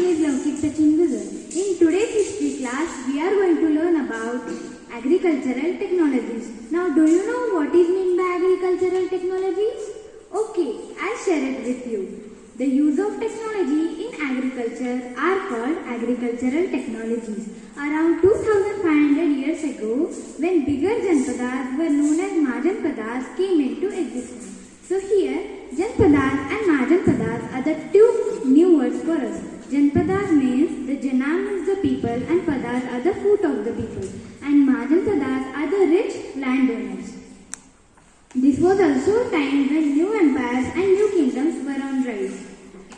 is Laukik Sachin Guzar. In today's history class, we are going to learn about agricultural technologies. Now, do you know what is meant by agricultural technologies? Okay, I'll share it with you. The use of technology in agriculture are called agricultural technologies. Around 2500 years ago, when bigger Janpadas were known as Majanpadas came into existence. So here, Janpadas and Majanpadas are the two new words for us. Janpadas means the Jana means the people and Padas are the foot of the people. And Majanpadas are the rich landowners. This was also a time when new empires and new kingdoms were on rise.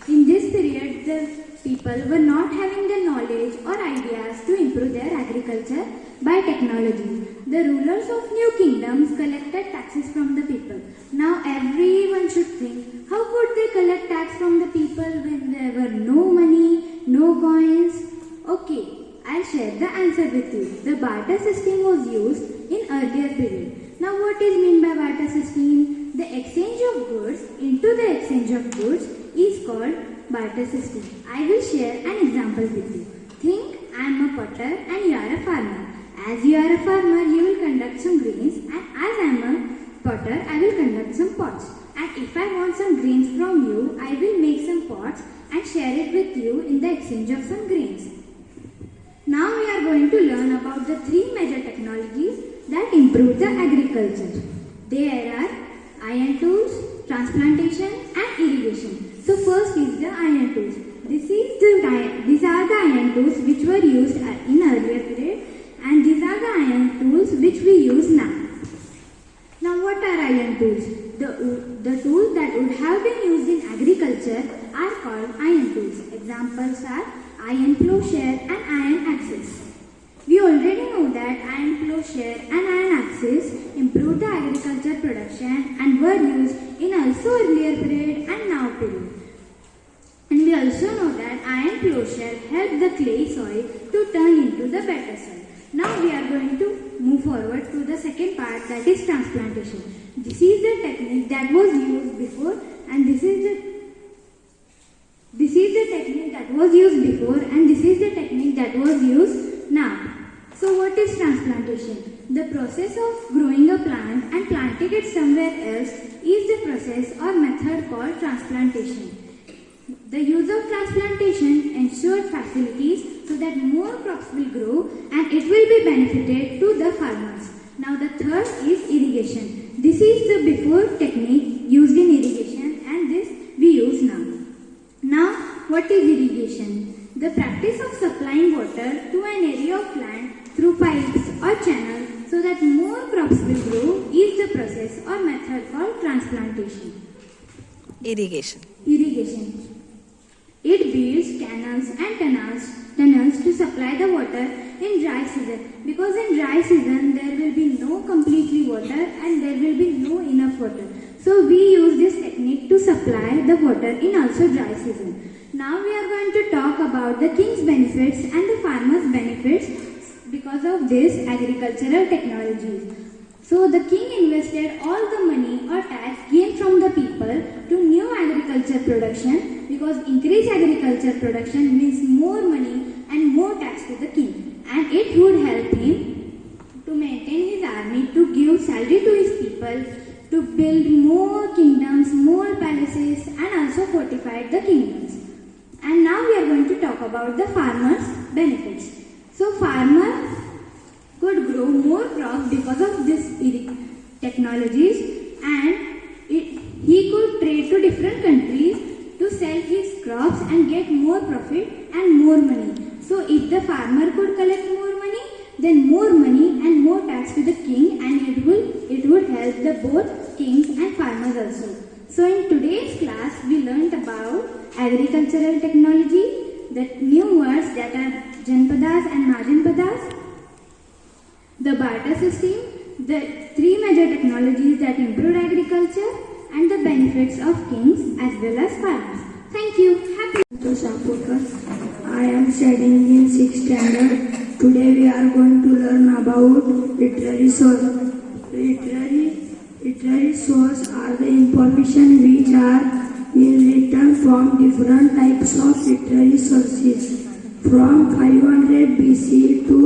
In this period, the people were not having the knowledge or ideas to improve their agriculture by technology. The rulers of new kingdoms collected taxes from the people. Now everyone should think, how could they collect tax from the people when there were no money, no coins? Okay, I'll share the answer with you. The barter system was used in earlier period. Now what is meant by barter system? The exchange of goods into the exchange of goods is called barter system. I will share an example with you. Think I am a potter and you are a farmer. As you are a farmer, you will conduct some grains, and as I am a potter, I will conduct some pots. And if I want some grains from you, I will make some pots and share it with you in the exchange of some grains. Now we are going to learn about the three major technologies that improve the agriculture. There are iron tools, transplantation and irrigation. So first is the iron tools. These are the iron tools which were used in earlier period, and these are the iron tools which we use now. Now what are iron tools? The tools that would have been used in agriculture are called iron tools. Examples are iron plowshare and iron axes. We already know that iron plowshare and iron axes improved the agriculture production and were used in also earlier period and now period. And we also know that iron plowshare helped the clay soil to turn into the better soil. Now we are going to move forward to the second part, that is transplantation. This is the technique that was used before, and this is the technique that was used before, and this is the technique that was used now. So what is transplantation? The process of growing a plant and planting it somewhere else is the process or method called transplantation. The use of transplantation ensures facilities so that more crops will grow and it will be benefited to the farmers. Now the third is irrigation. This is the before technique used in irrigation, and this we use now. Now what is irrigation? The practice of supplying water to an area of land through pipes or channels so that more crops will grow is the process or method called transplantation. Irrigation. It builds canals and tunnels to supply the water in dry season, because in dry season there will be no completely water and there will be no enough water. So we use this technique to supply the water in also dry season. Now we are going to talk about the king's benefits and the farmer's benefits because of this agricultural technologies. So the king invested all the money or tax gained from the people to new agriculture production, because increased agriculture production means more money and more tax to the king, and it would help him to maintain his army, to give salary to his people, to build more kingdoms, more palaces, and also fortified the kingdoms. And now we are going to talk about the farmers' benefits. So farmer could grow more crops because of this technologies, and he could trade to different countries to sell his crops and get more profit and more money. So if the farmer could collect more money, then more money and more tax to the king, and it would help the both kings and farmers also. So in today's class we learnt about agricultural technology, the new words that are Janpadas and Majanpadas, the barter system, the three major technologies that improve agriculture, and the benefits of kings as well as farmers. Thank you. Happy I am studying in 6th standard. Today we are going to learn about literary source. Literary source are the information which are is written from different types of literary sources. From 500 BC to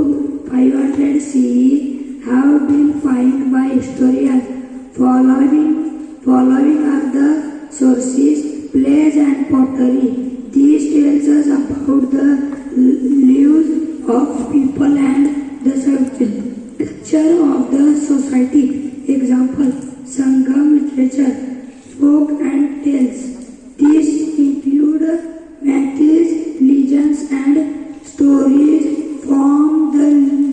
500 CE have been found by historians. Following are the sources, plays and pottery. These tells us about the lives of people and the structure of the society. Example, Sangam literature, folk and tales. These include myths, legends and stories from the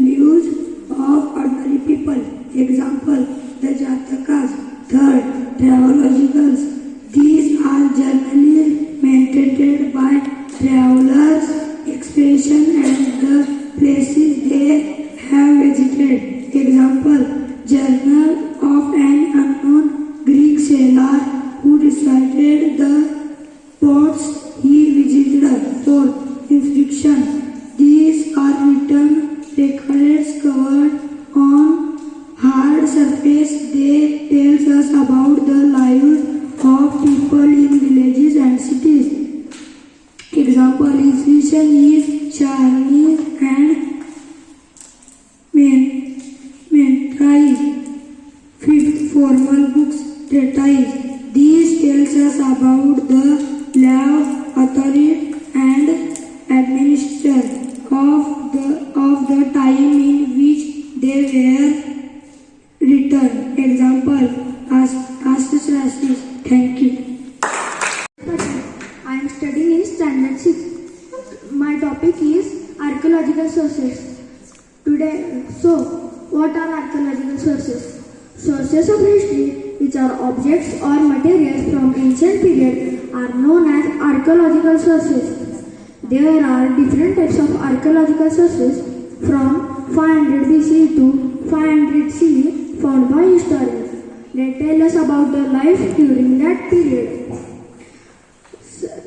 lives of ordinary people. Example, the Jatakas. Third, travelogicals. These are generally maintained by travelers' expression and the places they have visited. Example, journal of an unknown Greek sailor who decided the ports he visited. Fourth, inscription. These are written records covered on hard surface. They tells us about the lives of people in villages and cities. Example, inscription is Chinese and Mentrise. Fifth, formal books, treatise. These tells us about the law, authority and administration of the time in which they were written. Example, Archaeology. Thank you. I am studying in standard 6. My topic is archaeological sources. What are archaeological sources? Sources of history, which are objects or materials from ancient period, are known as archaeological sources. There are different types of archaeological sources from 500 BC to 500 CE found by historians. They tell us about the life during that period.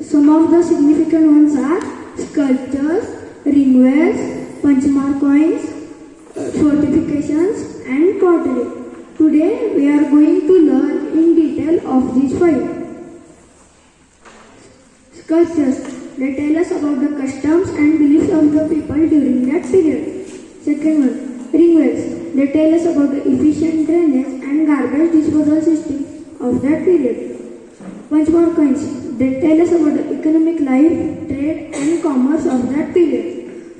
Some of the significant ones are sculptures, ringwares, punchmark coins, fortifications and pottery. Today we are going to learn in detail of these 5. Sculptures. They tell us about the customs and beliefs of the people during that period. Second one, ringwares. They tell us about the efficient drainage and garbage disposal system of that period. Punchmark coins. They tell us about the economic life, trade and commerce of that period.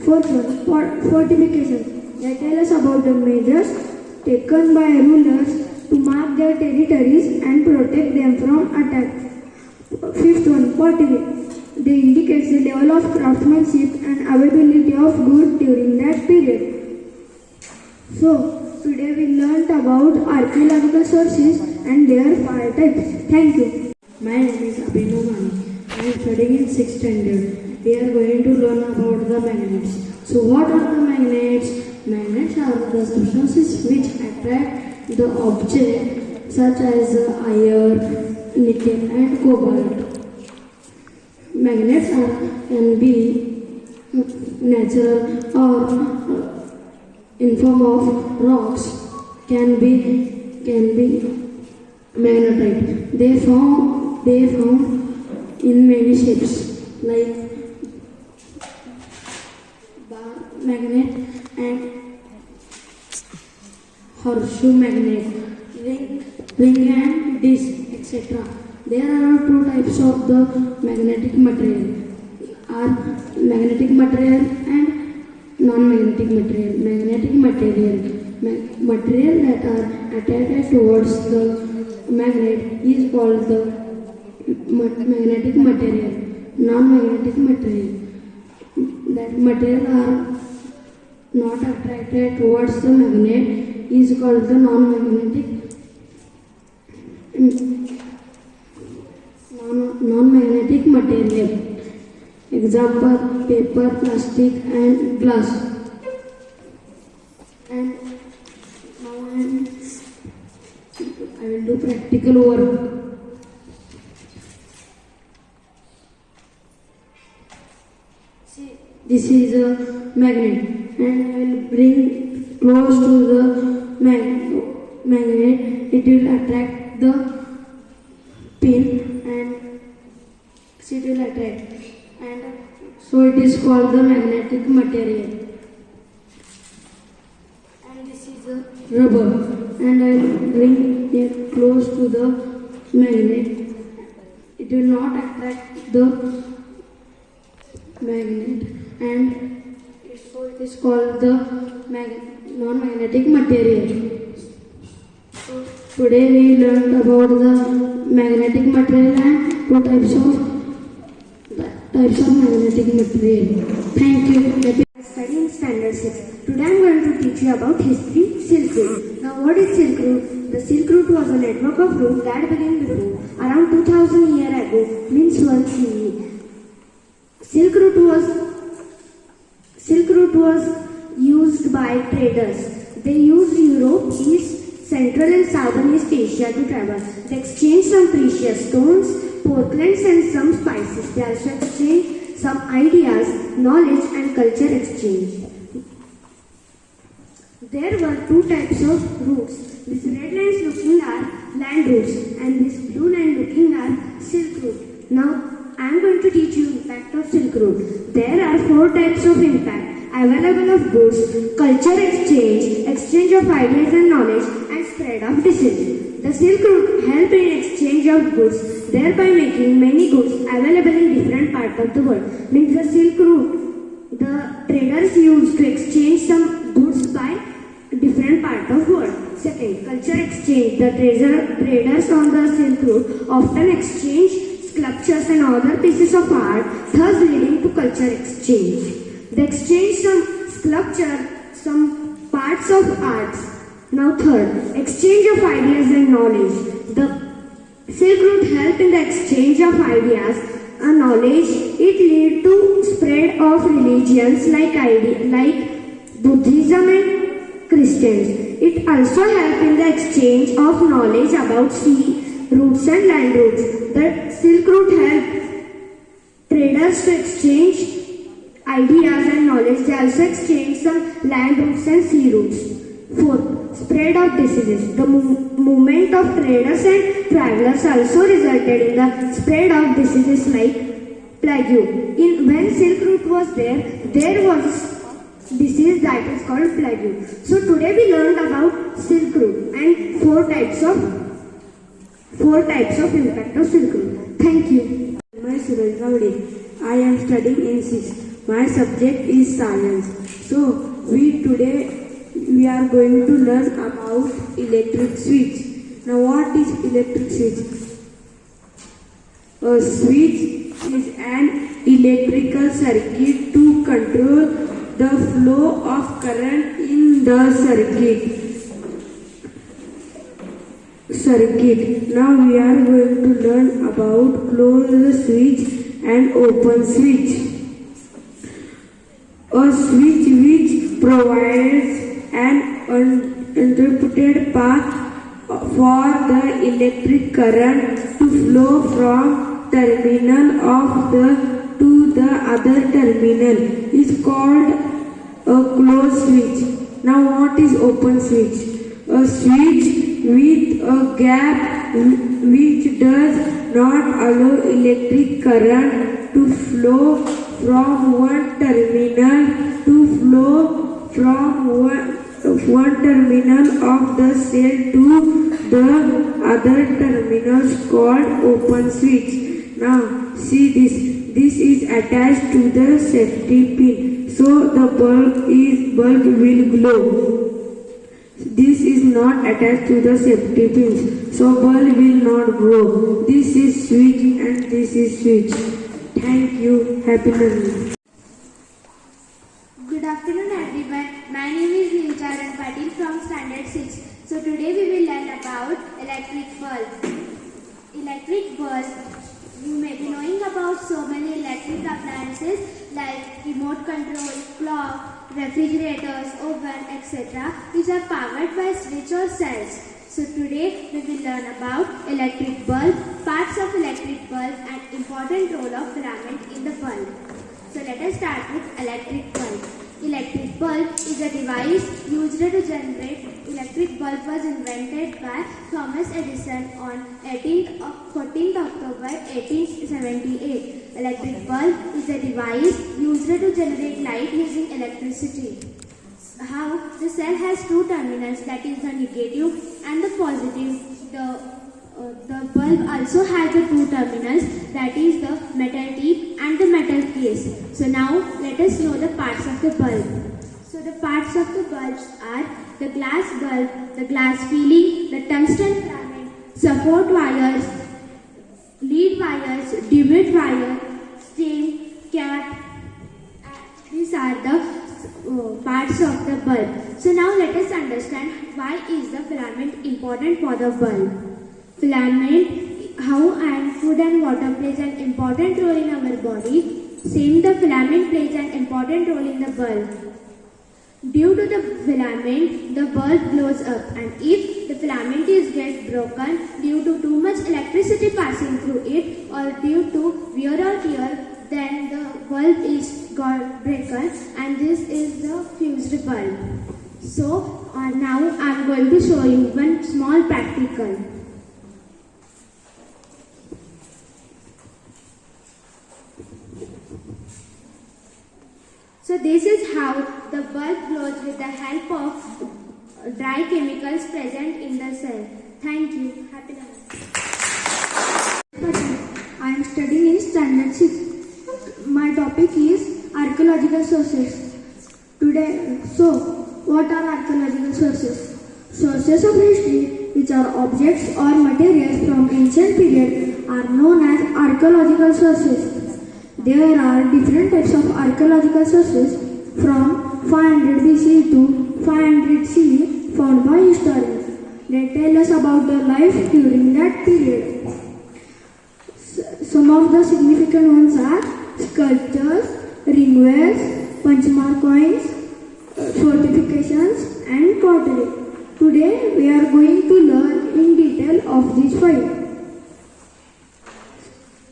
Fourth one, fortifications. They tell us about the measures taken by rulers to mark their territories and protect them from attack. Fifth one, pottery. They indicate the level of craftsmanship and availability of goods during that period. So, today we learnt about archaeological sources and their 5 types. Thank you. My name is Abhinav Mani. I am studying in 6th standard. We are going to learn about the magnets. So what are the magnets? Magnets are the substances which attract the object such as iron, nickel and cobalt. Magnets can be natural or in form of rocks, can be magnetite. They found in many shapes like bar magnet and horseshoe magnet, ring and disc, etc. There are 2 types of the magnetic material, are magnetic material and non-magnetic material. Magnetic material that are attracted towards the magnet is called the magnetic material. Non-magnetic material, that material are not attracted towards the magnet, is called the non-magnetic material. Example, paper, plastic and glass. And now I will do practical work. See, this is a magnet and I will bring close to the magnet. It will attract the pin and it will attract, and so it is called the magnetic material. And this is a rubber, and I bring it close to the magnet. It will not attract the magnet, and so it is called the non-magnetic material. So today we learned about the magnetic material and two types of magnetic material. Thank you. I study in Standard 6. Today I am going to teach you about history, Silk Route. Now what is Silk Route? The Silk Route was a network of routes that began before around 2000 years ago, means 1 CE. Silk Route was used by traders. They used Europe, East, Central and Southern East Asia to travel. They exchanged some precious stones, porcelains and some spices. They also exchanged some ideas, knowledge and culture exchange. There were two types of routes. These red lines looking are land routes and this blue line looking are Silk Route. Now I am going to teach you impact of Silk Route. There are 4 types of impact. Available of goods, culture exchange, exchange of ideas and knowledge, and spread of disease. The Silk Route helped in exchange of goods, thereby making many goods available in different parts of the world. Means the Silk Route, the traders used to exchange some goods by different parts of the world. Second, culture exchange. The traders on the Silk Route often exchange sculptures and other pieces of art, thus leading to culture exchange. They exchange some sculpture, some parts of arts. Now third, exchange of ideas and knowledge. The Silk Route helped in the exchange of ideas and knowledge. It led to spread of religions like Buddhism and Christians. It also helped in the exchange of knowledge about sea routes and land routes. The Silk Route helped traders to exchange ideas and knowledge. They also exchange some land routes and sea routes. Fourth, spread of diseases. The movement of traders and travelers also resulted in the spread of diseases like plague. When Silk Route was there was disease that is called plague. So today we learned about Silk Route and four types of impact of Silk Route. Thank you. My Suraj Gowde. I am studying in 6th. My subject is science. So today we are going to learn about electric switch. Now what is electric switch? A switch is an electrical circuit to control the flow of current in the circuit. Now we are going to learn about closed switch and open switch. A switch which provides an uninterrupted path for the electric current to flow from terminal to the other terminal is called a closed switch. Now what is open switch? A switch with a gap which does not allow electric current to flow from one terminal one terminal of the cell to the other terminals called open switch. Now see this. This is attached to the safety pin, so the bulb will glow. This is not attached to the safety pins, so bulb will not glow. This is switch and this is switch. Thank you. Happy learning. Good afternoon everyone. My name is Nilcharan Patil from Standard 6. So today we will learn about electric bulb. Electric bulb. You may be knowing about so many electric appliances like remote control, clock, refrigerators, oven, etc. which are powered by switch or cells. So today we will learn about electric bulb, parts of electric bulb and important role of filament in the bulb. So let us start with electric bulb. Electric bulb is a device used to generate. Electric bulb was invented by Thomas Edison on 14th October October 1878. Electric bulb is a device used to generate light using electricity. How the cell has two terminals, that is the negative and the positive. The bulb also has the two terminals, that is the metal tip and the metal case. So now let us know the parts of the bulb. So the parts of the bulbs are the glass bulb, the glass filling, the tungsten filament, support wires, lead wires, divot wire, stem, cap. These are the parts of the bulb. So now let us understand why is the filament important for the bulb. Filament, how and food and water plays an important role in our body. Same, the filament plays an important role in the bulb. Due to the filament, the bulb blows up, and if the filament is get broken due to too much electricity passing through it or due to wear or tear, then the bulb is got broken, and this is the fused bulb. So now I am going to show you one small practical. So this is how the bulb glows with the help of dry chemicals present in the cell. Thank you. Happy learning. I am studying in standard 6. My topic is archaeological sources. What are archaeological sources? Sources of history, which are objects or materials from ancient period, are known as archaeological sources. There are different types of archaeological sources from 500 BC to 500 CE found by historians. They tell us about the life during that period. Some of the significant ones are sculptures, ringwares, punchmark coins, fortifications and pottery. Today we are going to learn in detail of these 5.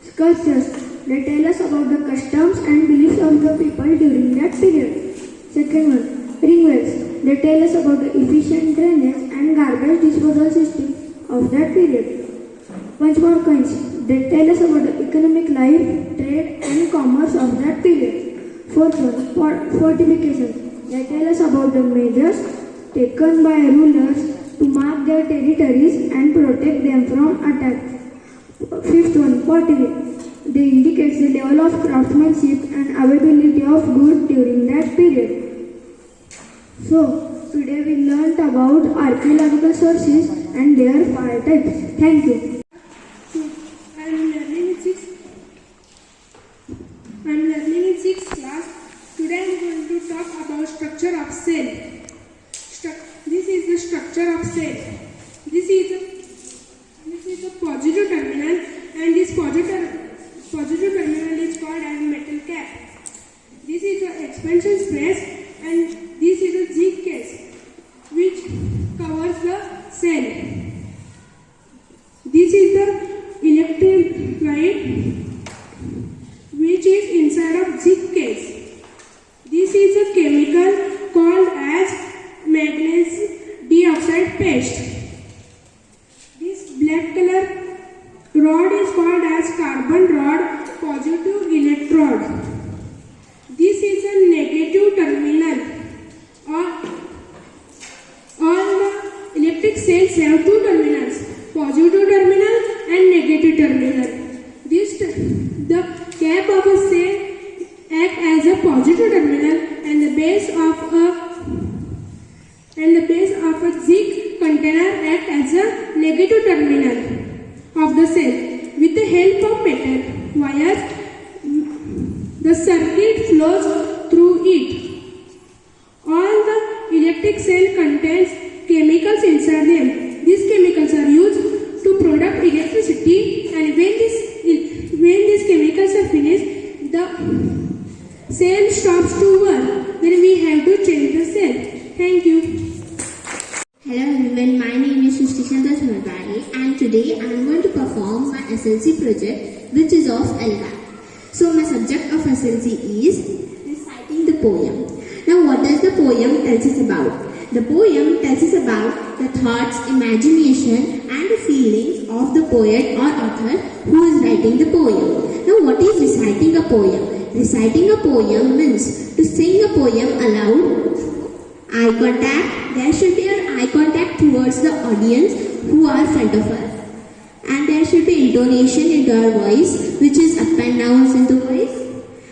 Sculptures. They tell us about the customs and beliefs of the people during that period. Second one, ringwares. They tell us about the efficient drainage and garbage disposal system of that period. Punchmark coins. They tell us about the economic life, trade and commerce of that period. Fourth one, fortifications. They tell us about the measures taken by rulers to mark their territories and protect them from attack. Fifth one, pottery. They indicate the level of craftsmanship and availability of goods during that period. So, today we learnt about archaeological sources and their 5 types. Thank you. I am learning in 6th class. Today I am going to talk about structure of cell. This is the structure of cell. This is a positive terminal, and this positive terminal is called as metal cap. This is the expansion space, and this is a zinc case which covers the cell. This is the electrolyte which is inside of zinc case. This is a chemical called as magnesium dioxide paste. This black color rod is called as carbon rod, positive electrode. This is a negative terminal. All the electric cells have 2 terminals, positive terminal and negative terminal. The cap of a cell acts as a positive terminal, and the base of a zinc container acts as a negative terminal of the cell. With the help of metal wires, the circuit flows through it. All the electric cell contains chemicals inside them. These chemicals are used to produce electricity, and when these chemicals are finished, the cell stops to work. Then we have to change the cell. Thank you. Hello everyone, my name is Srishti Chandra Chhamadwari, and today I am going to perform my SLC project, which is of LVAT. So my subject of SLC is reciting the poem. Now what does the poem tells us about? The poem tells us about the thoughts, imagination and the feelings of the poet or author who is reciting the poem. Now, what is reciting a poem? Reciting a poem means to sing a poem aloud. Eye contact. There should be an eye contact towards the audience who are in front of us. And there should be intonation into our voice, which is up and down into voice.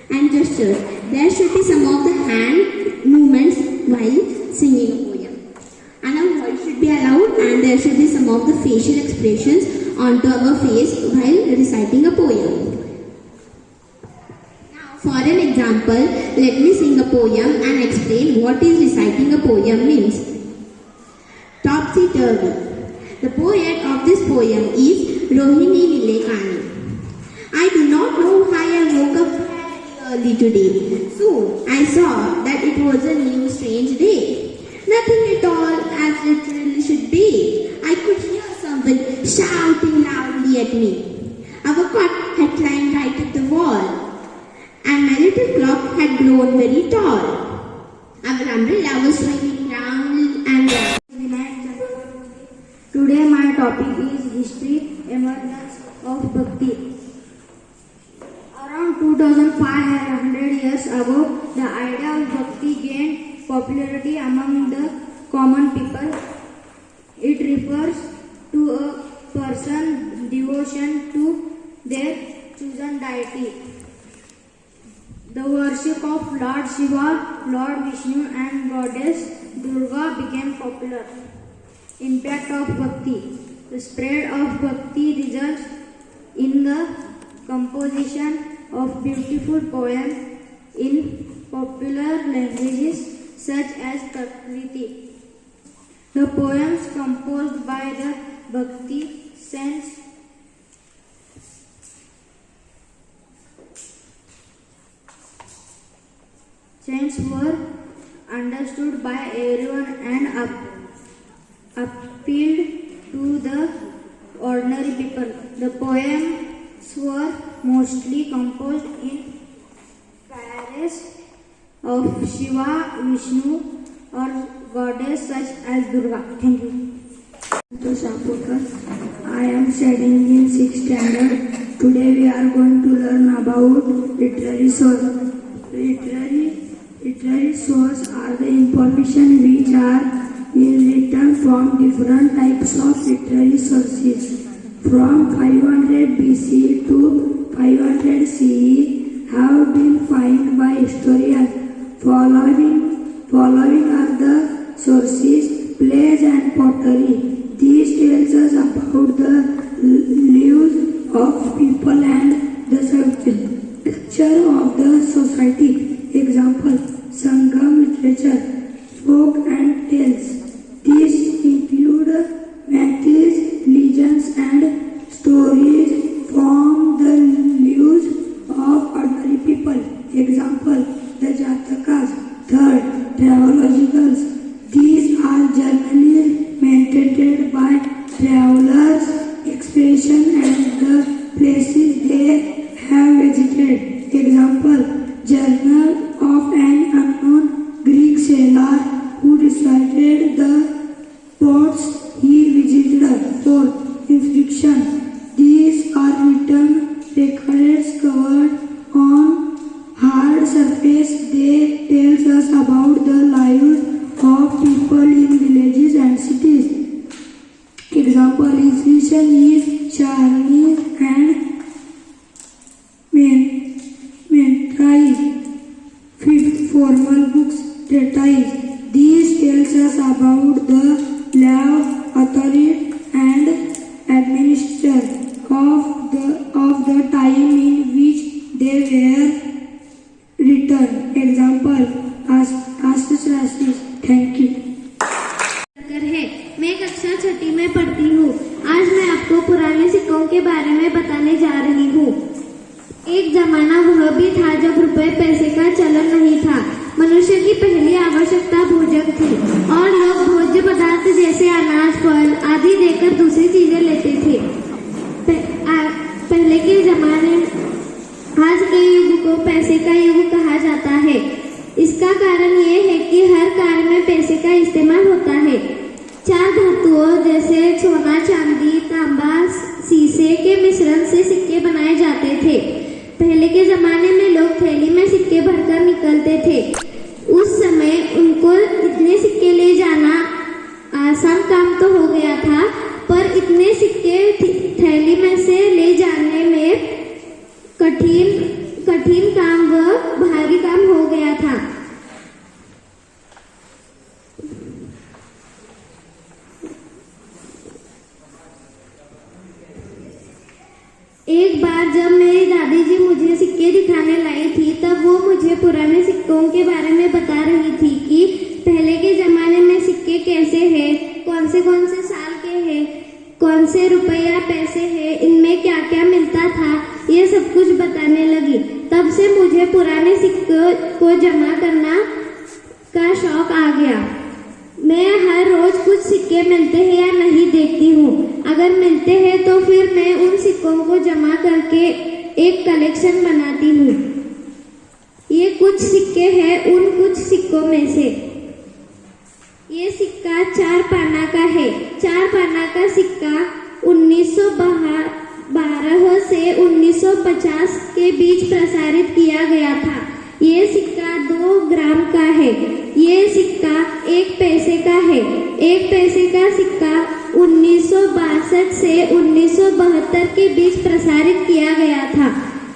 And gestures. There should be some of the hand movements while singing a poem. And our voice should be loud, and there should be some of the facial expressions onto our face while reciting a poem. Now, for an example, let me sing a poem and explain what is reciting a poem means. Topsy-turvy. The poet of this poem is Rohini Nilekani. I do not know why I woke up very early today. Soon I saw that it was a new strange day. Nothing at all as it really should be. I could hear someone shouting loudly at me. Our cot had climbed right at the wall, and my little clock had grown very tall. Our umbrella was swinging round and round. Today my topic is history emergence of Bhakti. Around 2500 years ago, the idea of Bhakti gained popularity among the common people. It refers to a person's devotion to their chosen deity. The worship of Lord Shiva, Lord Vishnu and Goddess Durga became popular. Impact of Bhakti. The spread of Bhakti results in the composition of beautiful poems in popular languages such as Prakriti. The poems composed by the Bhakti saints were understood by everyone and appealed to the ordinary people. The poems were mostly composed in praise of Shiva, Vishnu or goddess such as Durga. Thank you. I am studying in 6th standard. Today we are going to learn about literary source. Literary source are the information which are written from different types of literary sources. From 500 BC to 500 CE have been found by historians. Following are the sources: plays and pottery. These tells us about the lives of people and the structure of the society. Example: Sangam literature, folk and tales. These include myths, legends and stories from the lives of ordinary people. Example: the Jatakas. Third, travelogicals. These are generally maintained by travelers' expression and the places they have visited. Example: Journal of an unknown Greek sailor who recited the ports he visited. Fourth, inscription. These are written records covered on hard surface. They tells us about the lives of people in villages and cities. Example: inscription is Chinese and Mentrais. Fifth, formal books, treatise. These tells us about the law, authority and administration of the time in which they were written. Example: Astrasis. Thank you. मैं कक्षा 6ठी में पढ़ती हूँ। आज मैं आपको पुराने सिक्कों के बारे में बताने जा रही हूँ। एक जमाना वह भी था जब रुपए पैसे का चलन नहीं था। मनुष्य की पहली आवश्यकता भोजन थी और लोग भोज्य पदार्थ जैसे अनाज, फल आदि देकर दूसरी चीजें लेते थे। पहले के जमाने आज के युग को पैसे का युग कहा जाता है। इसका कारण ये है कि हर कार्य में पैसे का इस्तेमाल होता है। 4 धातुओं जैसे सोना, चांदी, तांबा, शीशे के मिश्रण से सिक्के बनाए एक बार जब मेरी दादी जी मुझे सिक्के दिखाने लाई थी, तब वो मुझे पुराने सिक्कों के बारे में बता रही थी कि पहले के जमाने में सिक्के कैसे हैं, कौन से साल के हैं, कौन से रुपया पैसे हैं, इनमें क्या क्या मिलता था, ये सब कुछ बताने लगी। तब से मुझे पुराने सिक्कों को जमा करना का शौक आ गया। मैं हर रोज कुछ सिक्के मिलते हैं या नहीं देखती हूँ। अगर मिलते हैं तो फिर मैं उन सिक्कों को जमा करके एक कलेक्शन बनाती हूँ। ये कुछ सिक्के हैं उन कुछ सिक्कों में से। ये सिक्का 4 पाना का है। 4 पाना का सिक्का 1912 से 1950 के बीच प्रसारित किया गया था। ये सिक्का 2 ग्राम का है। ये सिक्का 1 पैसे का है। 1 पैसे का सिक्का 1962 से 1972 के बीच प्रसारित किया गया था।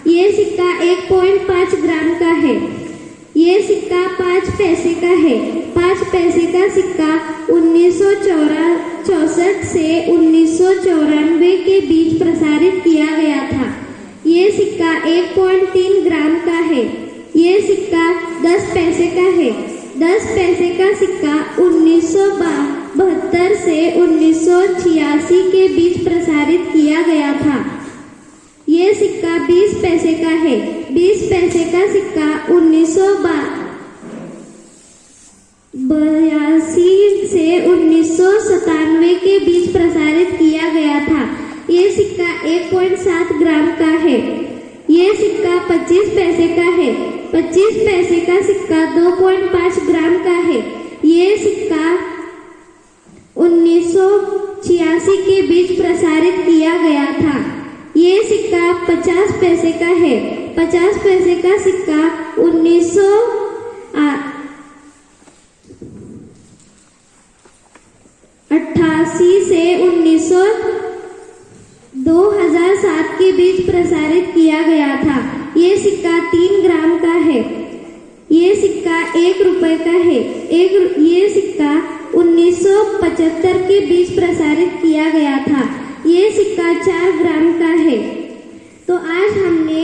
ये सिक्का 1.5 ग्राम का है। ये सिक्का 5 पैसे का है। 5 पैसे का सिक्का 1964 से 1994 के बीच प्रसारित किया गया था। ये सिक्का 1.3 ग्राम का है। ये सिक्का 10 पैसे का है। 10 पैसे का सिक्का 1972 से 1986 के बीच प्रसारित किया गया था। ये सिक्का 20 पैसे का है। 20 पैसे का सिक्का 1982 से 1997 के बीच प्रसारित किया गया था। ये सिक्का 1.7 ग्राम का है। ये सिक्का 25 पैसे का है। 25 पैसे का सिक्का 2.5 ग्राम का है। ये सिक्का 1986 के बीच प्रसारित किया गया था। ये सिक्का 50 पैसे का है। 50 पैसे का सिक्का 1988 से 2007 के बीच प्रसारित किया गया था। ये सिक्का 3 ग्राम का है। ये सिक्का 1 रुपए का है। ये सिक्का 1975 के बीच प्रसारित किया गया था। ये सिक्का 4 ग्राम का है। तो आज हमने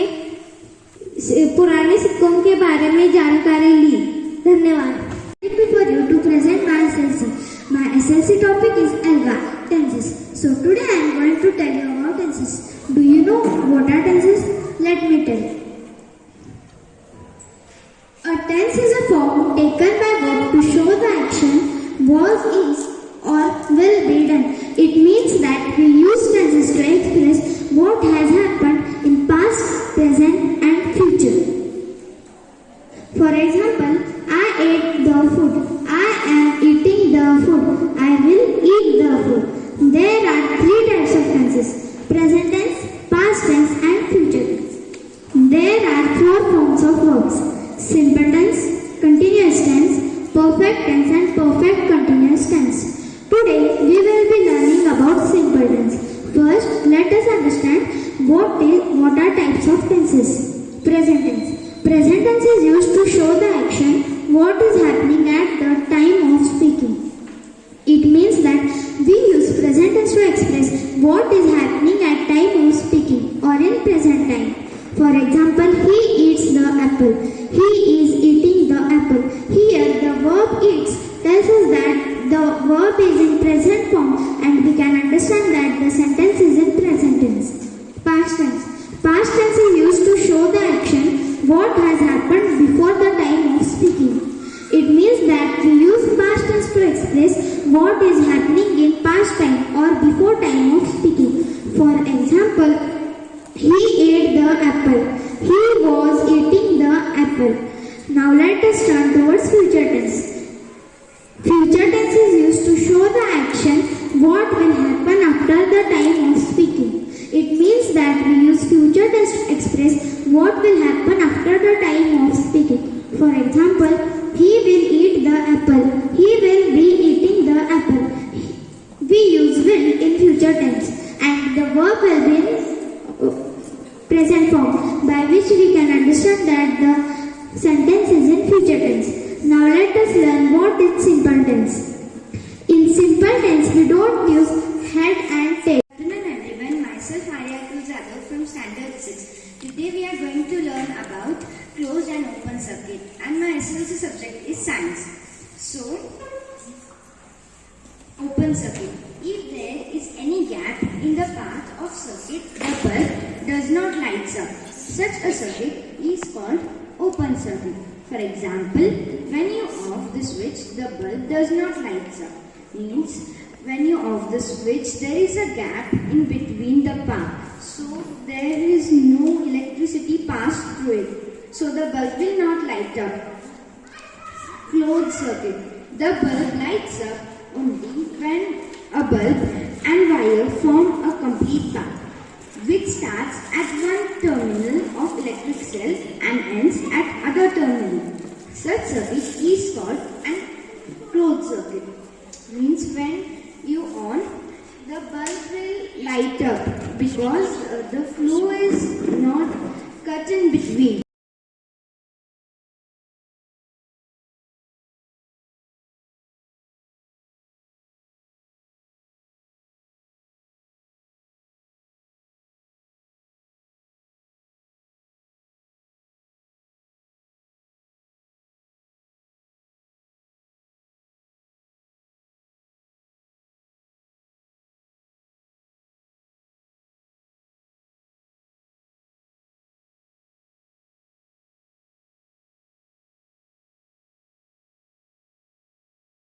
पुराने सिक्कों के बारे में जानकारी ली। धन्यवाद। For you to present my SLC. My SLC topic is alga, tenses. So today I am going to tell you about tenses. Do you know what are tenses? Let me tell you. A tense is a form taken by verb to show the action was, is or will be done. It means that we use tenses to express what has happened in past, present and future. For example, I ate the food. I am eating the food. I will eat the food. There are 3 types of tenses: present tense, past tense and future tense. There are 4 forms of verbs: simple tense, continuous tense, perfect tense and perfect continuous tense. Today we will be learning about simple tense. First, let us understand what are types of tenses. Present tense. Present tense is used to show the action what is happening at the time of speaking. It means that we use present tense to express what is happening at time of speaking or in present time. For example, he eats the apple. He is eating the apple. Here the verb eats tells us that the verb is in present form and we can understand that the sentence is in present tense. Past tense. Past tense is used to show the action what has happened before the time of speaking. It means that we use past tense to express what is happening in past time or before time of speaking. For example, he ate the apple. He was eating the apple. Now let us turn towards future tense. Future tense is used to show the action what will happen after the time of speaking. It means that we use future tense to express what will happen after the time of speaking. For example, he will eat the apple. He will be eating the apple. We use will in future tense and the verb will be in present form, by which we can understand that the sentence is in future tense. Now let us learn what is simple tense. In simple tense, we don't use head and tail. Good afternoon everyone, myself Arya Jadhav from standard Standard 6. Today we are going to learn about closed and open circuit, and my SLC subject is science. So, open circuit. If there is any gap in the path of circuit, the bulb does not light up. Such a circuit is called open circuit. For example, when you off the switch, the bulb does not light up. Means when you off the switch, there is a gap in between the path. So there is no electricity passed through it. So the bulb will not light up. Closed circuit. The bulb lights up only when a bulb and wire form a complete path, which starts at one terminal of electric cell and ends at other terminal. Such circuit is called